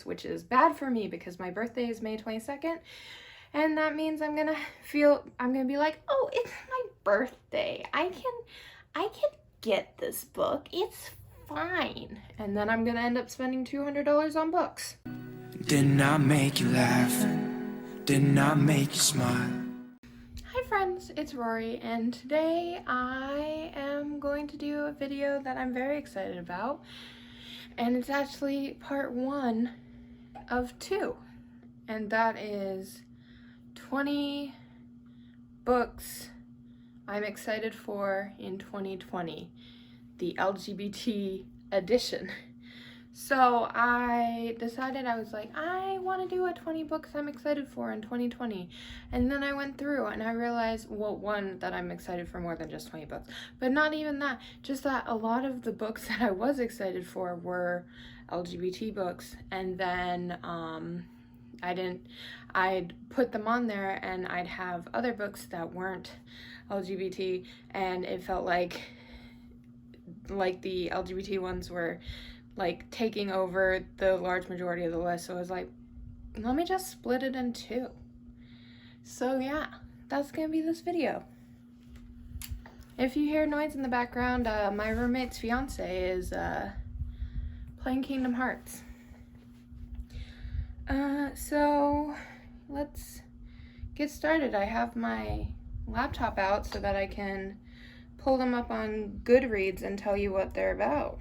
which is bad for me because my birthday is May 22nd, and that means I'm gonna be like, oh, it's my birthday. I can get this book. It's fine. And then I'm gonna end up spending $200 on books. Didn't I make you laugh? Didn't I make you smile? Hi friends, it's Rory, and today I am going to do a video that I'm very excited about, and it's actually part 1 of 2, and that is 20 books I'm excited for in 2020, the LGBT edition. So I decided, I was like, I want to do a 20 books I'm excited for in 2020. And then I went through and I realized, well, one, that I'm excited for more than just 20 books. But not even that, just that a lot of the books that I was excited for were LGBT books. And then I'd put them on there and I'd have other books that weren't LGBT, and it felt like the LGBT ones were like taking over the large majority of the list. So I was like, let me just split it in 2. So yeah, that's gonna be this video. If you hear noise in the background, my roommate's fiance is playing Kingdom Hearts. So let's get started. I have my laptop out so that I can pull them up on Goodreads and tell you what they're about.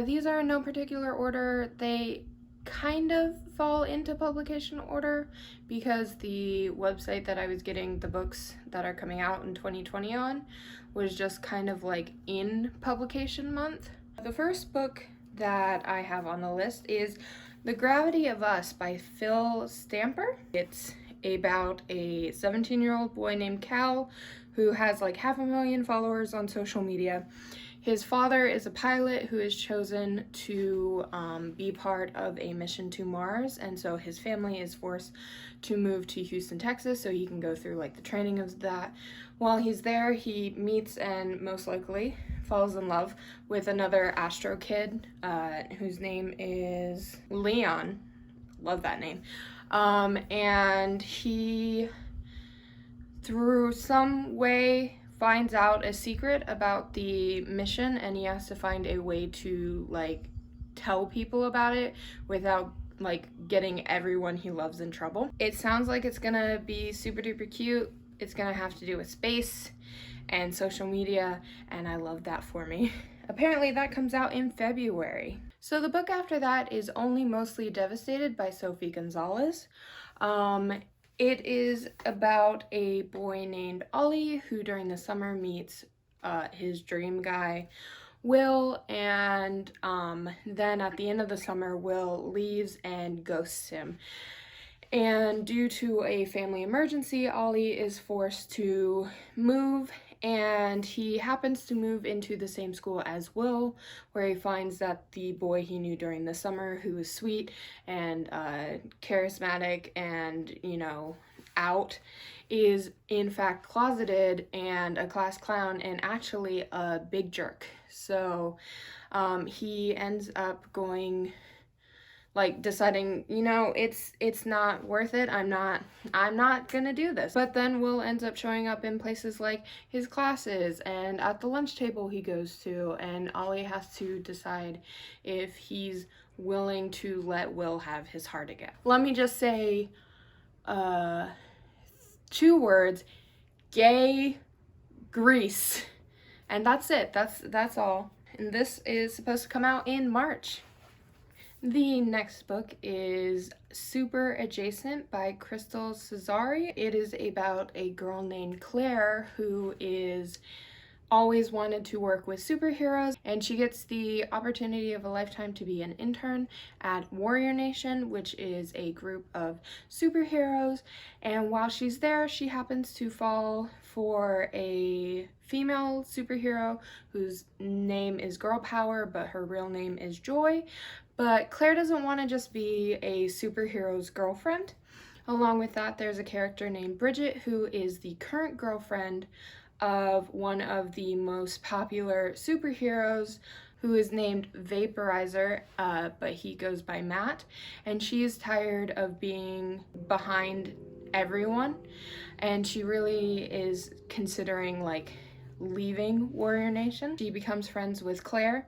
These are in no particular order. They kind of fall into publication order because the website that I was getting the books that are coming out in 2020 on was just kind of like in publication month. The first book that I have on the list is The Gravity of Us by Phil Stamper. It's about a 17-year-old boy named Cal who has like 500,000 followers on social media. His father is a pilot who is chosen to be part of a mission to Mars, and so his family is forced to move to Houston, Texas, so he can go through like the training of that. While he's there, he meets and most likely falls in love with another Astro kid whose name is Leon. Love that name. And he, through some way, finds out a secret about the mission, and he has to find a way to like tell people about it without like getting everyone he loves in trouble. It sounds like it's gonna be super duper cute. It's gonna have to do with space and social media, and I love that for me. Apparently that comes out in February. So the book after that is Only Mostly Devastated by Sophie Gonzalez. It is about a boy named Ollie who during the summer meets his dream guy, Will, and then at the end of the summer, Will leaves and ghosts him. And due to a family emergency, Ollie is forced to move, and he happens to move into the same school as Will, where he finds that the boy he knew during the summer, who was sweet and charismatic and, you know, out, is in fact closeted and a class clown and actually a big jerk. So he ends up going, like, deciding, you know, it's not worth it. I'm not gonna do this. But then Will ends up showing up in places like his classes and at the lunch table he goes to, and Ollie has to decide if he's willing to let Will have his heart again. Let me just say 2 words: gay Grease. And that's it. That's all. And this is supposed to come out in March. The next book is Super Adjacent by Crystal Cesari. It is about a girl named Claire who is always wanted to work with superheroes, and she gets the opportunity of a lifetime to be an intern at Warrior Nation, which is a group of superheroes. And while she's there, she happens to fall for a female superhero whose name is Girl Power, but her real name is Joy. But Claire doesn't want to just be a superhero's girlfriend. Along with that, there's a character named Bridget who is the current girlfriend of one of the most popular superheroes, who is named Vaporizer, but he goes by Matt, and she is tired of being behind everyone, and she really is considering like leaving Warrior Nation. She becomes friends with Claire,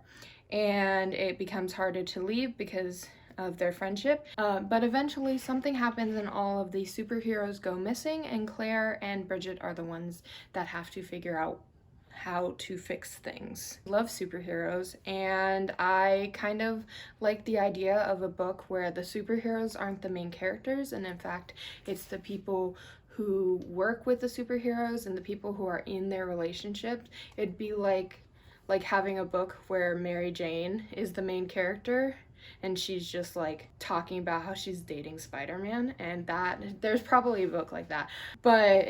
and it becomes harder to leave because of their friendship. But eventually something happens and all of the superheroes go missing, and Claire and Bridget are the ones that have to figure out how to fix things. I love superheroes, and I kind of like the idea of a book where the superheroes aren't the main characters, and in fact it's the people who work with the superheroes and the people who are in their relationships. It'd be like having a book where Mary Jane is the main character and she's just like talking about how she's dating Spider-Man, and that there's probably a book like that. But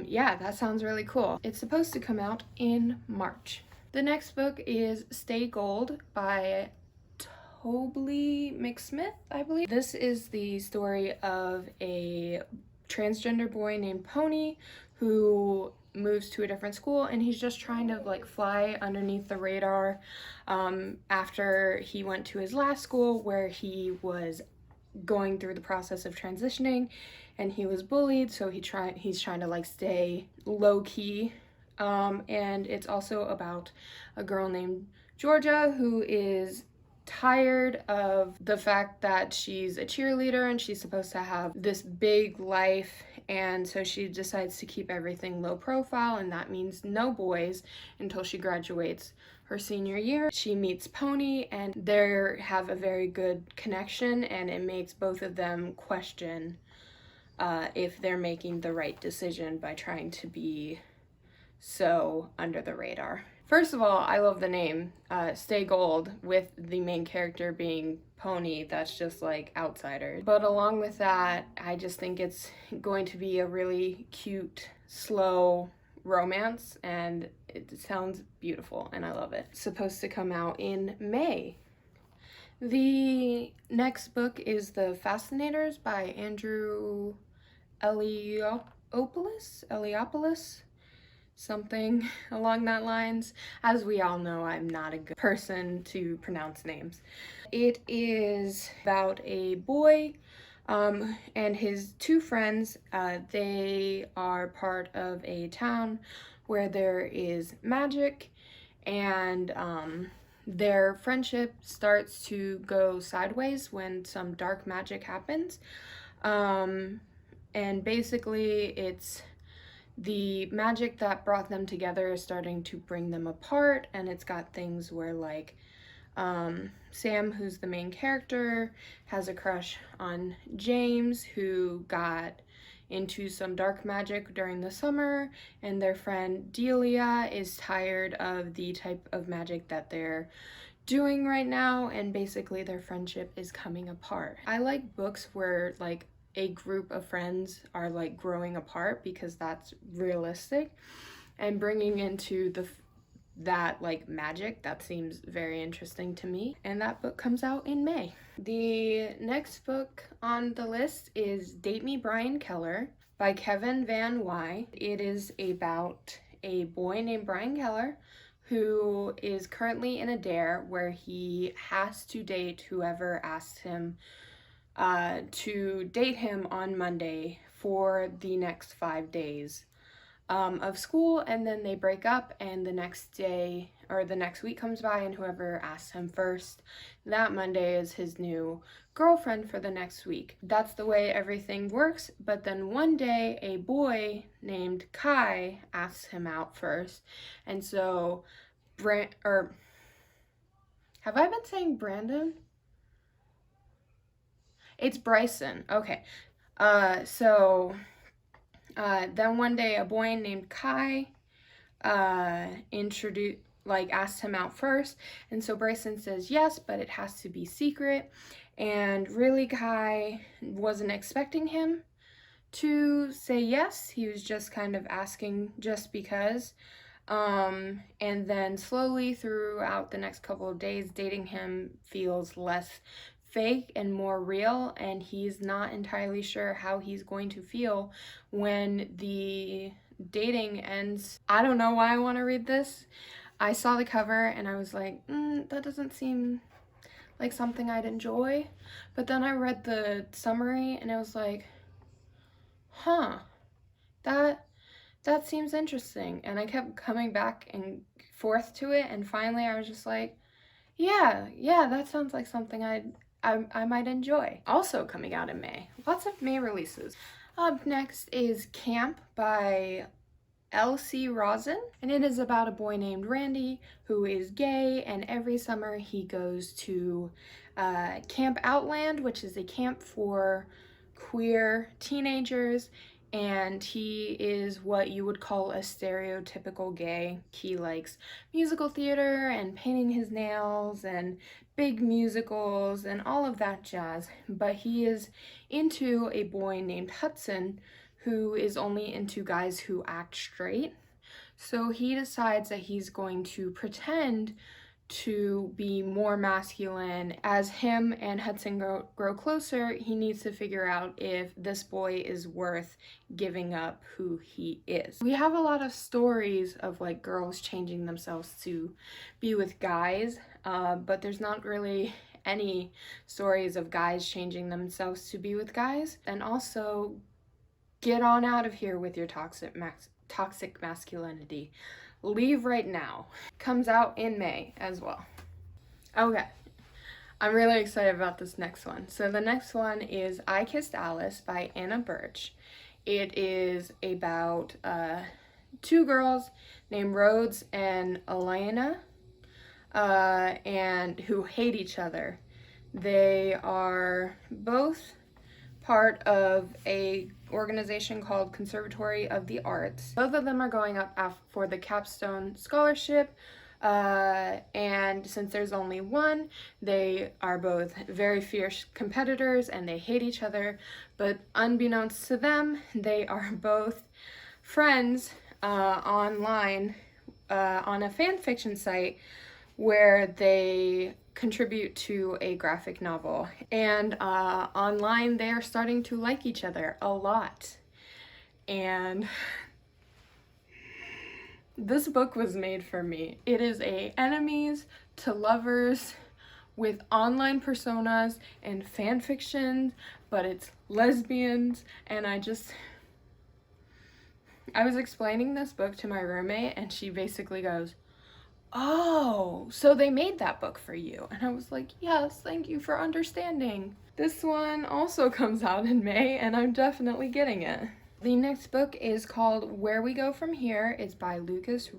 yeah, that sounds really cool. It's supposed to come out in March. The next book is Stay Gold by Tobley McSmith, I believe. This is the story of a transgender boy named Pony who moves to a different school, and he's just trying to like fly underneath the radar after he went to his last school where he was going through the process of transitioning and he was bullied, so he's trying to like stay low key. And it's also about a girl named Georgia who is tired of the fact that she's a cheerleader and she's supposed to have this big life, and so she decides to keep everything low profile, and that means no boys until she graduates her senior year. She meets Pony and they have a very good connection, and it makes both of them question if they're making the right decision by trying to be so under the radar. First of all, I love the name, Stay Gold, with the main character being Pony. That's just like outsider. But along with that, I just think it's going to be a really cute, slow romance, and it sounds beautiful, and I love it. It's supposed to come out in May. The next book is The Fascinators by Andrew Eliopoulos, something along that lines. As we all know, I'm not a good person to pronounce names. It is about a boy and his two friends. They are part of a town where there is magic, and their friendship starts to go sideways when some dark magic happens. And basically it's the magic that brought them together is starting to bring them apart, and it's got things where like Sam, who's the main character, has a crush on James, who got into some dark magic during the summer, and their friend Delia is tired of the type of magic that they're doing right now, and basically their friendship is coming apart. I like books where like a group of friends are like growing apart because that's realistic, and bringing into that like magic, that seems very interesting to me, and that book comes out in May. The next book on the list is Date Me Bryan Keller by Kevin Van Wy. It is about a boy named Bryan Keller who is currently in a dare where he has to date whoever asks him to date him on Monday for the next 5 days of school, and then they break up, and the next day or the next week comes by, and whoever asks him first that Monday is his new girlfriend for the next week. That's the way everything works. But then one day a boy named Kai asks him out first, and so have I been saying Brandon? It's Bryson. Okay. Then one day a boy named Kai asked him out first, and so Bryson says yes, but it has to be secret. And really, Kai wasn't expecting him to say yes. He was just kind of asking just because. And then slowly throughout the next couple of days, dating him feels less fake and more real, and he's not entirely sure how he's going to feel when the dating ends. I don't know why I want to read this. I saw the cover and I was like, that doesn't seem like something I'd enjoy. But then I read the summary and I was like, huh, that seems interesting. And I kept coming back and forth to it, and finally I was just like, yeah, that sounds like something I might enjoy. Also coming out in May. Lots of May releases. Up next is Camp by LC Rosin, and it is about a boy named Randy who is gay, and every summer he goes to Camp Outland, which is a camp for queer teenagers, and he is what you would call a stereotypical gay. He likes musical theater and painting his nails and big musicals and all of that jazz, but he is into a boy named Hudson who is only into guys who act straight. So he decides that he's going to pretend to be more masculine. As him and Hudson grow closer, he needs to figure out if this boy is worth giving up who he is. We have a lot of stories of like girls changing themselves to be with guys, but there's not really any stories of guys changing themselves to be with guys. And also, get on out of here with your toxic masculinity. Leave right now. Comes out in May as well. Okay, I'm really excited about this next one. So the next one is I Kissed Alice by Anna Birch. It is about two girls named Rhodes and Elena, and who hate each other. They are both part of a organization called Conservatory of the Arts. Both of them are going up for the capstone scholarship, and since there's only one, they are both very fierce competitors and they hate each other, but unbeknownst to them, they are both friends online on a fan fiction site where they contribute to a graphic novel. And online, they are starting to like each other a lot. And this book was made for me. It is a enemies to lovers with online personas and fan fiction, but it's lesbians, and I was explaining this book to my roommate, and she basically goes, "Oh, so they made that book for you." And I was like, yes, thank you for understanding. This one also comes out in May, and I'm definitely getting it. The next book is called Where We Go From Here. It's by Lucas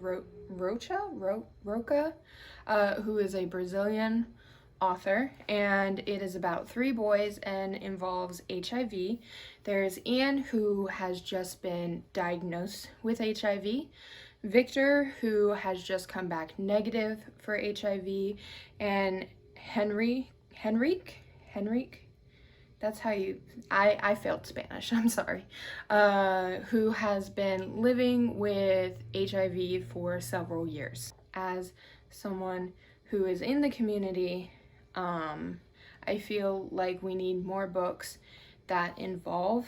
Rocha, who is a Brazilian author, and it is about three boys and involves HIV. There's Ian, who has just been diagnosed with HIV, Victor, who has just come back negative for HIV, and Henrique, that's how I failed Spanish, I'm sorry, who has been living with HIV for several years. As someone who is in the community, I feel like we need more books that involve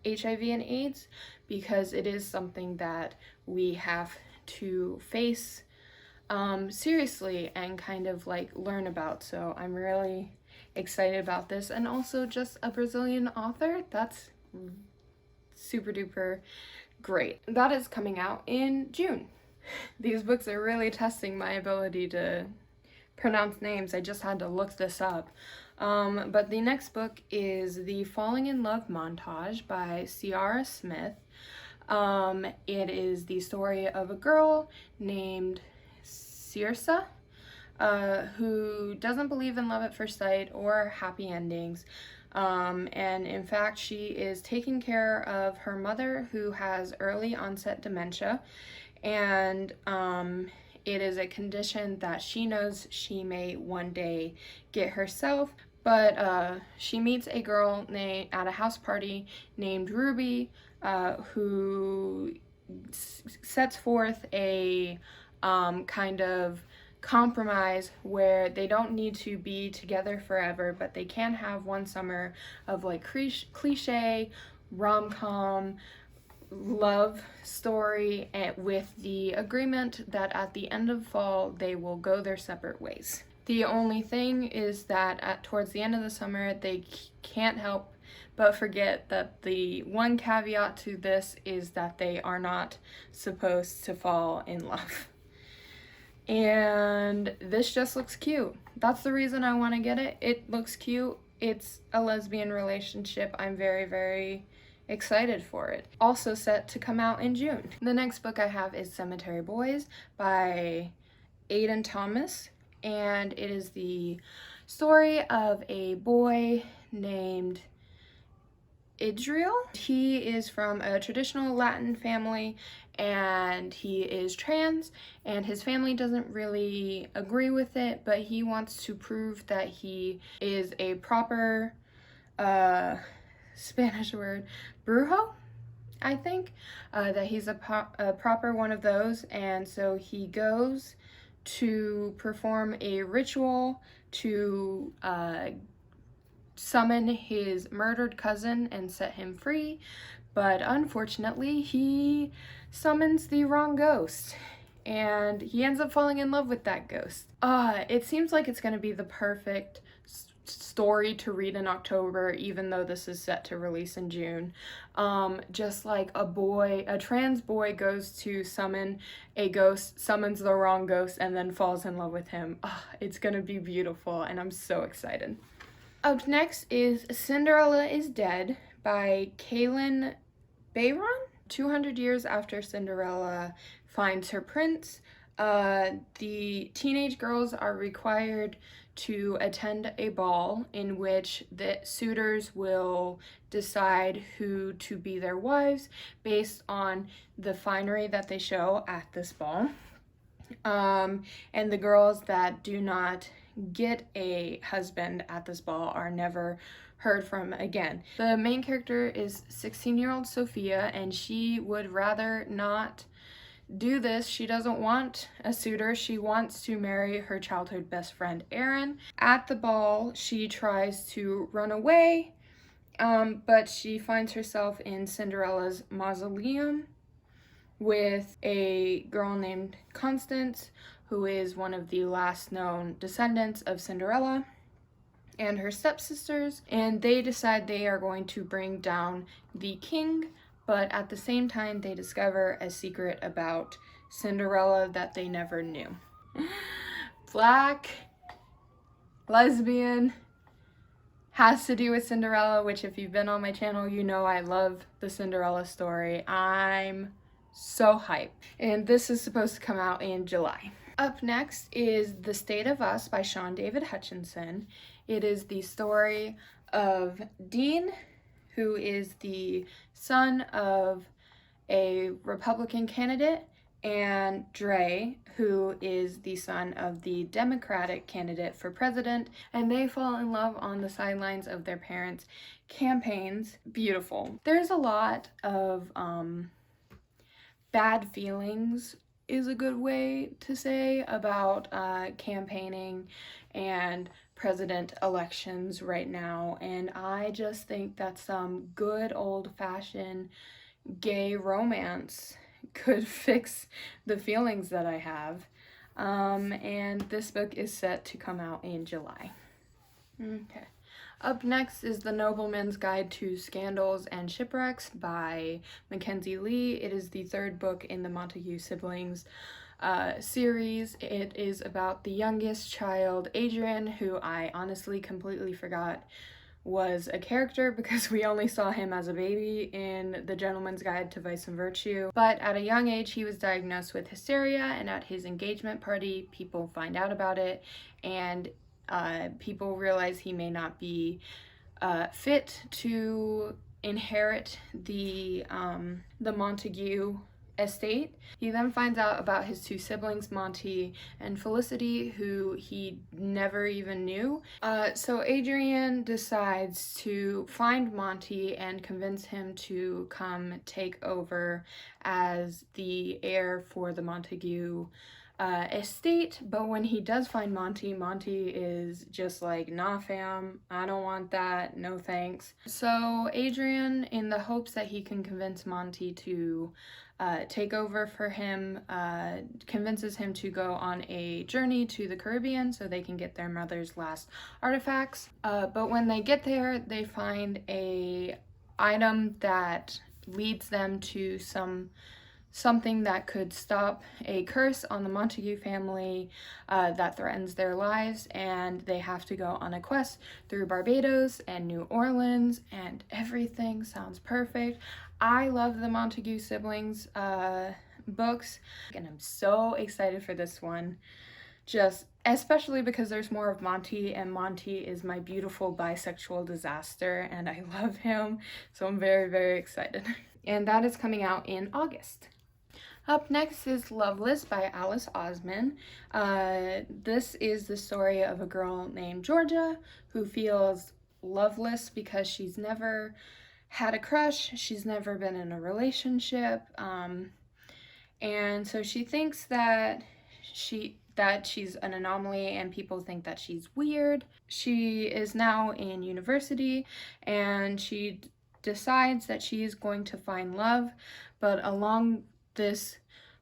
HIV and AIDS, because it is something that we have to face seriously and kind of like learn about. So I'm really excited about this, and also just a Brazilian author, that's super duper great. That is coming out in June. These books are really testing my ability to pronounce names. I just had to look this up. But the next book is The Falling in Love Montage by Ciara Smith. It is the story of a girl named Circe, who doesn't believe in love at first sight or happy endings. And in fact, she is taking care of her mother, who has early onset dementia, and it is a condition that she knows she may one day get herself. But she meets a girl at a house party named Ruby, who sets forth a kind of compromise where they don't need to be together forever, but they can have one summer of like cliche rom-com love story with the agreement that at the end of fall they will go their separate ways. The only thing is that towards the end of the summer they can't help but forget that the one caveat to this is that they are not supposed to fall in love. And this just looks cute. That's the reason I want to get it. It looks cute. It's a lesbian relationship. I'm very, very excited for it. Also set to come out in June. The next book I have is Cemetery Boys by Aiden Thomas, and it is the story of a boy named Idriel. He is from a traditional Latin family and he is trans, and his family doesn't really agree with it, but he wants to prove that he is a proper Spanish word, brujo, I think, that he's a proper one of those, and so he goes to perform a ritual to summon his murdered cousin and set him free, but unfortunately he summons the wrong ghost and he ends up falling in love with that ghost. It seems like it's going to be the perfect story to read in October, even though this is set to release in June. Just like a trans boy goes to summon a ghost, summons the wrong ghost, and then falls in love with him. It's gonna be beautiful, and I'm so excited. Up next is Cinderella is Dead by Kaylin Bayron. 200 years after Cinderella finds her prince, the teenage girls are required to attend a ball in which the suitors will decide who to be their wives based on the finery that they show at this ball. And the girls that do not get a husband at this ball are never heard from again. The main character is 16-year-old Sophia, and she would rather not do this. She doesn't want a suitor. She wants to marry her childhood best friend Erin. At the ball, she tries to run away, but she finds herself in Cinderella's mausoleum with a girl named Constance, who is one of the last known descendants of Cinderella, and her stepsisters, and they decide they are going to bring down the king, but at the same time they discover a secret about Cinderella that they never knew. Black, lesbian, has to do with Cinderella, which if you've been on my channel, you know I love the Cinderella story. I'm so hyped. And this is supposed to come out in July. Up next is The State of Us by Sean David Hutchinson. It is the story of Dean, who is the son of a Republican candidate, and Dre, who is the son of the Democratic candidate for president, and they fall in love on the sidelines of their parents' campaigns. Beautiful. There's a lot of bad feelings is a good way to say about campaigning and president elections right now, and I just think that some good old-fashioned gay romance could fix the feelings that I have. And this book is set to come out in July. Okay. Up next is The Nobleman's Guide to Scandals and Shipwrecks by Mackenzie Lee. It is the third book in the Montague siblings series. It is about the youngest child, Adrian, who I honestly completely forgot was a character because we only saw him as a baby in The Gentleman's Guide to Vice and Virtue. But at a young age, he was diagnosed with hysteria, and at his engagement party, people find out about it, and people realize he may not be fit to inherit the Montague estate. He then finds out about his two siblings, Monty and Felicity, who he never even knew. So Adrian decides to find Monty and convince him to come take over as the heir for the Montague estate, but when he does find Monty, Monty is just like, nah fam, I don't want that, no thanks. So Adrian, in the hopes that he can convince Monty to take over for him, convinces him to go on a journey to the Caribbean so they can get their mother's last artifacts. But when they get there, they find a item that leads them to something that could stop a curse on the Montague family that threatens their lives, and they have to go on a quest through Barbados and New Orleans, and everything sounds perfect. I love the Montague siblings books, and I'm so excited for this one, just especially because there's more of Monty, and Monty is my beautiful bisexual disaster, and I love him, so I'm very, very excited. And that is coming out in August. Up next is Lovelace by Alice Osman. This is the story of a girl named Georgia who feels loveless because she's never had a crush, she's never been in a relationship, and so she thinks that she's an anomaly and people think that she's weird. She is now in university and she decides that she is going to find love, but along this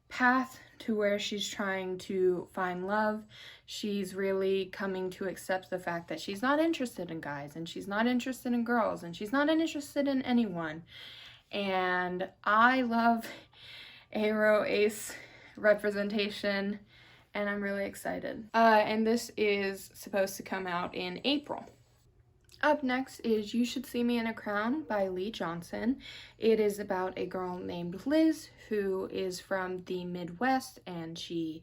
path to where she's trying to find love, she's really coming to accept the fact that she's not interested in guys, and she's not interested in girls, and she's not interested in anyone. And I love aro ace representation, and I'm really excited. And this is supposed to come out in April. Up next is You Should See Me in a Crown by Lee Johnson. It is about a girl named Liz who is from the Midwest, and she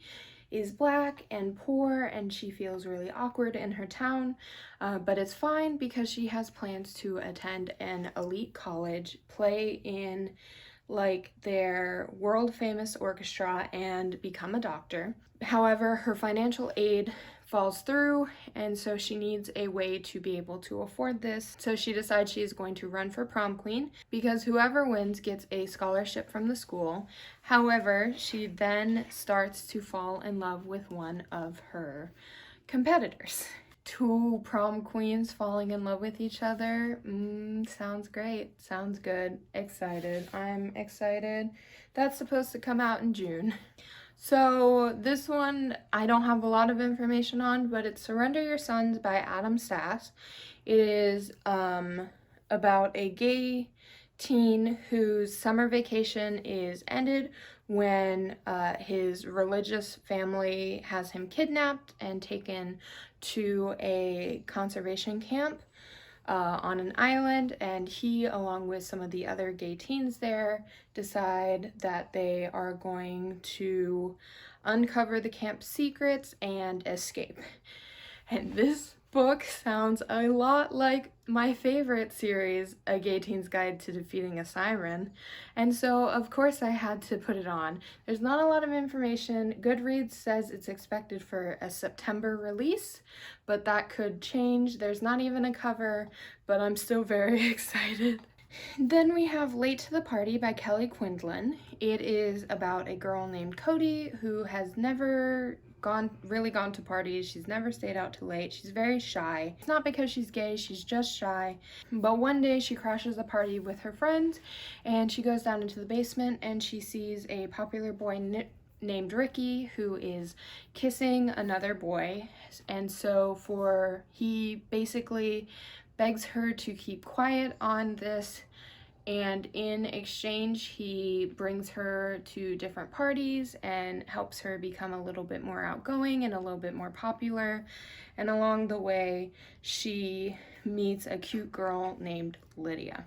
is black and poor, and she feels really awkward in her town, but it's fine because she has plans to attend an elite college, play in like their world famous orchestra, and become a doctor. However, her financial aid falls through, and so she needs a way to be able to afford this. So she decides she is going to run for prom queen because whoever wins gets a scholarship from the school. However, she then starts to fall in love with one of her competitors. Two prom queens falling in love with each other. Sounds great. Sounds good. Excited. I'm excited. That's supposed to come out in June. So this one I don't have a lot of information on, but it's Surrender Your Sons by Adam Sass. It is about a gay teen whose summer vacation is ended when his religious family has him kidnapped and taken to a conservation camp on an island, and he, along with some of the other gay teens there, decide that they are going to uncover the camp's secrets and escape. And this book sounds a lot like my favorite series, A Gay Teen's Guide to Defeating a Siren, and so of course I had to put it on. There's not a lot of information. Goodreads says it's expected for a September release, but that could change. There's not even a cover, but I'm still very excited. Then we have Late to the Party by Kelly Quinlan. It is about a girl named Cody who has never really gone to parties. She's never stayed out too late. She's very shy. It's not because she's gay, she's just shy. But one day she crashes a party with her friends, and she goes down into the basement and she sees a popular boy named Ricky who is kissing another boy. And so he basically begs her to keep quiet on this, and in exchange he brings her to different parties and helps her become a little bit more outgoing and a little bit more popular. And along the way she meets a cute girl named Lydia.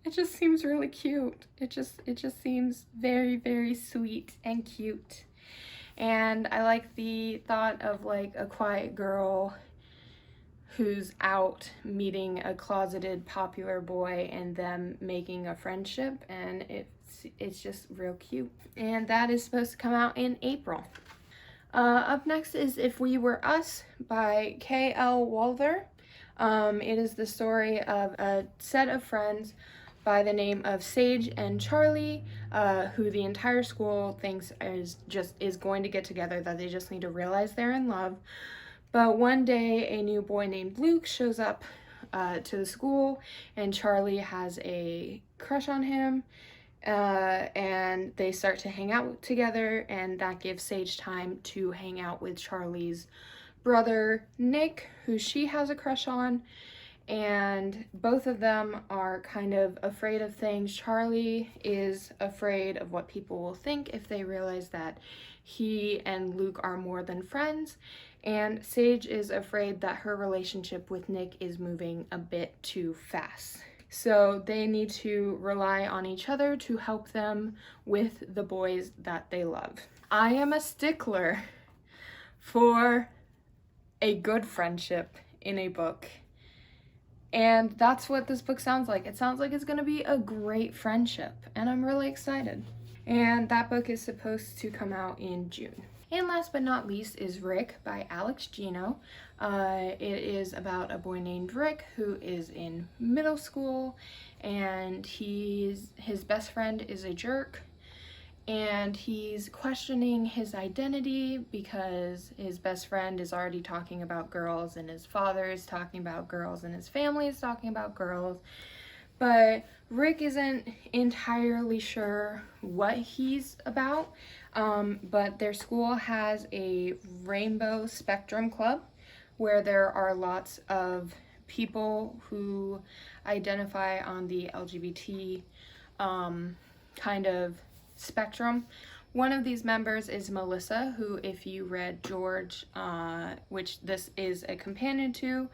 It just seems really cute. It just seems very, very sweet and cute. And I like the thought of like a quiet girl who's out meeting a closeted popular boy and them making a friendship, and it's just real cute. And that is supposed to come out in April. Up next is If We Were Us by K.L. Walther. It is the story of a set of friends by the name of Sage and Charlie, who the entire school thinks is going to get together, that they just need to realize they're in love. But one day a new boy named Luke shows up to the school, and Charlie has a crush on him, and they start to hang out together, and that gives Sage time to hang out with Charlie's brother Nick, who she has a crush on, and both of them are kind of afraid of things. Charlie is afraid of what people will think if they realize that he and Luke are more than friends, and Sage is afraid that her relationship with Nick is moving a bit too fast. So they need to rely on each other to help them with the boys that they love. I am a stickler for a good friendship in a book. And that's what this book sounds like. It sounds like it's going to be a great friendship, and I'm really excited. And that book is supposed to come out in June. And last but not least is Rick by Alex Gino. It is about a boy named Rick who is in middle school, and his best friend is a jerk, and he's questioning his identity because his best friend is already talking about girls, and his father is talking about girls, and his family is talking about girls. But Rick isn't entirely sure what he's about, but their school has a rainbow spectrum club where there are lots of people who identify on the LGBT kind of spectrum. One of these members is Melissa, who, if you read George, which this is a companion to,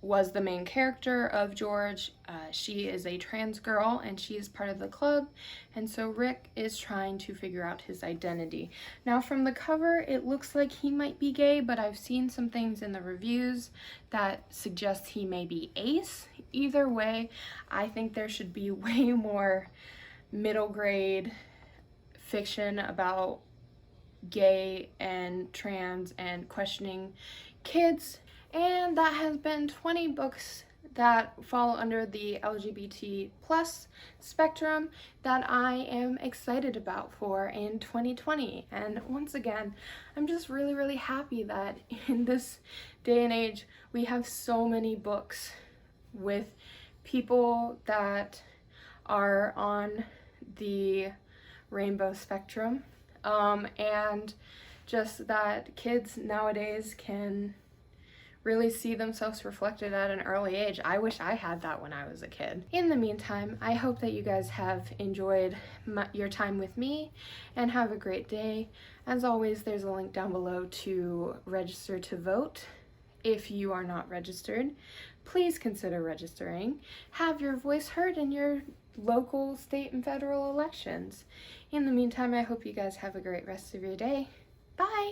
was the main character of George. She is a trans girl, and she is part of the club, and so Rick is trying to figure out his identity. Now, from the cover, it looks like he might be gay, but I've seen some things in the reviews that suggest he may be ace. Either way, I think there should be way more middle grade fiction about gay and trans and questioning kids. And that has been 20 books that fall under the LGBT plus spectrum that I am excited about for in 2020. And once again, I'm just really happy that in this day and age we have so many books with people that are on the rainbow spectrum, and just that kids nowadays can really see themselves reflected at an early age. I wish I had that when I was a kid. In the meantime, I hope that you guys have enjoyed your time with me, and have a great day. As always, there's a link down below to register to vote. If you are not registered, please consider registering. Have your voice heard in your local, state, and federal elections. In the meantime, I hope you guys have a great rest of your day. Bye!